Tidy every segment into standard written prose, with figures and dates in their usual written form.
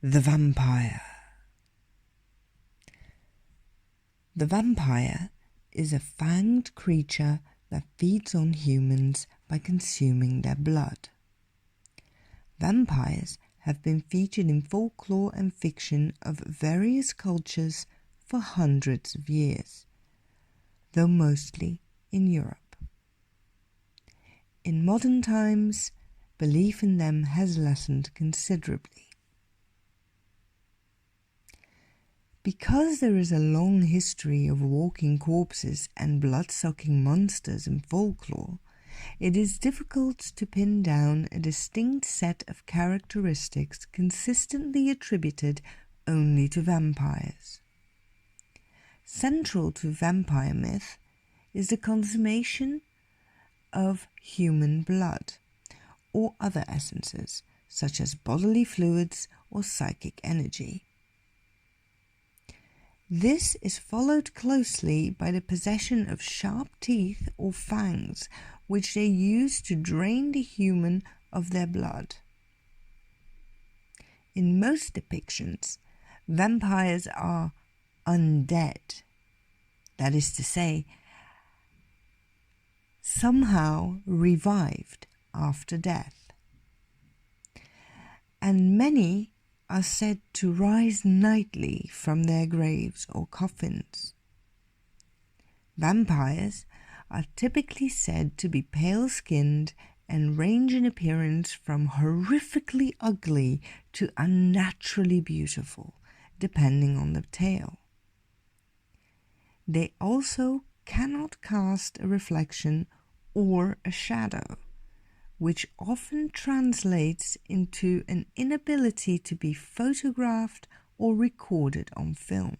The vampire. The vampire is a fanged creature that feeds on humans by consuming their blood. Vampires have been featured in folklore and fiction of various cultures for hundreds of years, though mostly in Europe. In modern times, belief in them has lessened considerably. Because there is a long history of walking corpses and blood-sucking monsters in folklore, it is difficult to pin down a distinct set of characteristics consistently attributed only to vampires. Central to vampire myth is the consummation of human blood or other essences, such as bodily fluids or psychic energy. This is followed closely by the possession of sharp teeth or fangs, which they use to drain the human of their blood. In most depictions, vampires are undead, that is to say, somehow revived after death, and many are said to rise nightly from their graves or coffins. Vampires are typically said to be pale-skinned and range in appearance from horrifically ugly to unnaturally beautiful, depending on the tale. They also cannot cast a reflection or a shadow, which often translates into an inability to be photographed or recorded on film.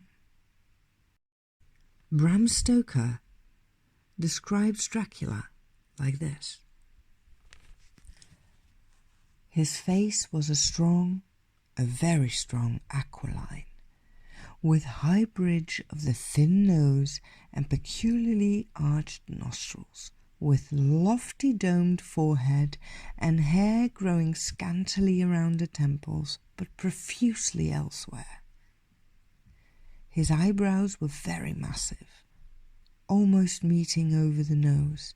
Bram Stoker describes Dracula like this. His face was a very strong aquiline, with high bridge of the thin nose and peculiarly arched nostrils, with lofty domed forehead and hair growing scantily around the temples, but profusely elsewhere. His eyebrows were very massive, almost meeting over the nose,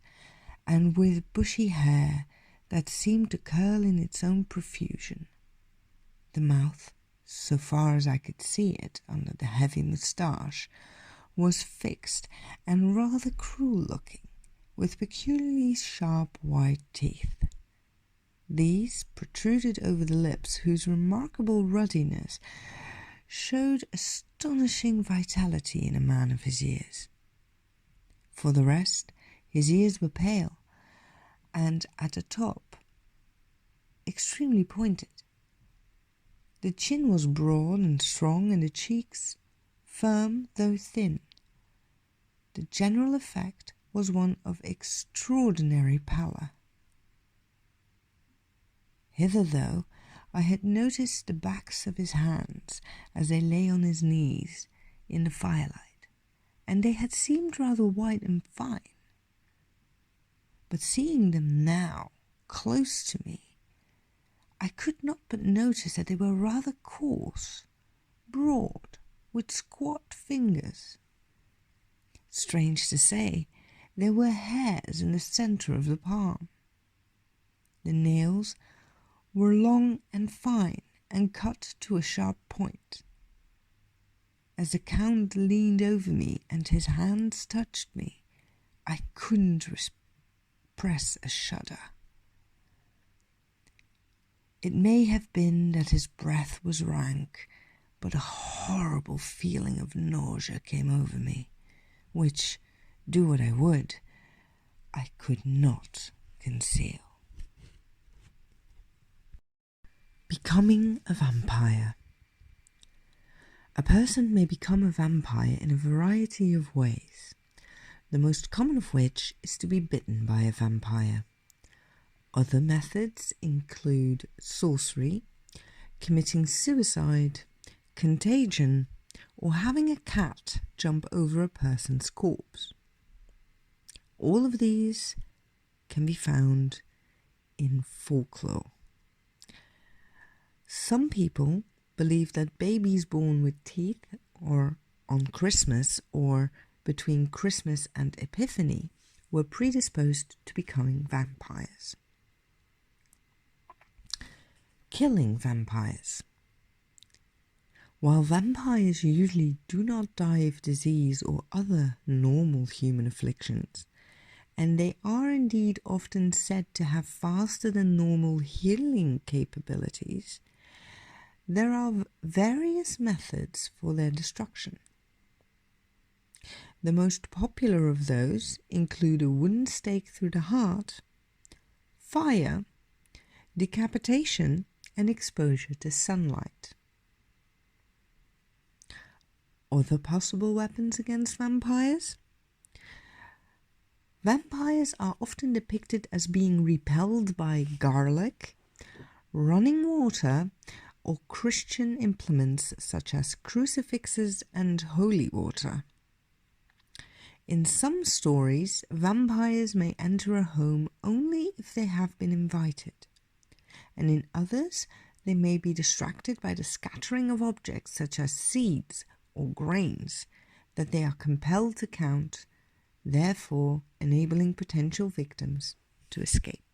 and with bushy hair that seemed to curl in its own profusion. The mouth, so far as I could see it under the heavy moustache, was fixed and rather cruel-looking, with peculiarly sharp white teeth. These protruded over the lips, whose remarkable ruddiness showed astonishing vitality in a man of his years. For the rest, his ears were pale, and at the top, extremely pointed. The chin was broad and strong, and the cheeks firm though thin. The general effect was one of extraordinary pallor. Hitherto I had noticed the backs of his hands as they lay on his knees in the firelight, and they had seemed rather white and fine. But seeing them now close to me, I could not but notice that they were rather coarse, broad, with squat fingers. Strange to say, there were hairs in the centre of the palm. The nails were long and fine and cut to a sharp point. As the Count leaned over me and his hands touched me, I couldn't repress a shudder. It may have been that his breath was rank, but a horrible feeling of nausea came over me, which, do what I would, I could not conceal. Becoming a vampire. A person may become a vampire in a variety of ways, the most common of which is to be bitten by a vampire. Other methods include sorcery, committing suicide, contagion, or having a cat jump over a person's corpse. All of these can be found in folklore. Some people believed that babies born with teeth, or on Christmas, or between Christmas and Epiphany, were predisposed to becoming vampires. Killing vampires. While vampires usually do not die of disease or other normal human afflictions, and they are indeed often said to have faster than normal healing capabilities, there are various methods for their destruction. The most popular of those include a wooden stake through the heart, fire, decapitation, and exposure to sunlight. Other possible weapons against vampires? Vampires are often depicted as being repelled by garlic, running water, or Christian implements such as crucifixes and holy water. In some stories, vampires may enter a home only if they have been invited, and in others, they may be distracted by the scattering of objects such as seeds or grains that they are compelled to count, therefore enabling potential victims to escape.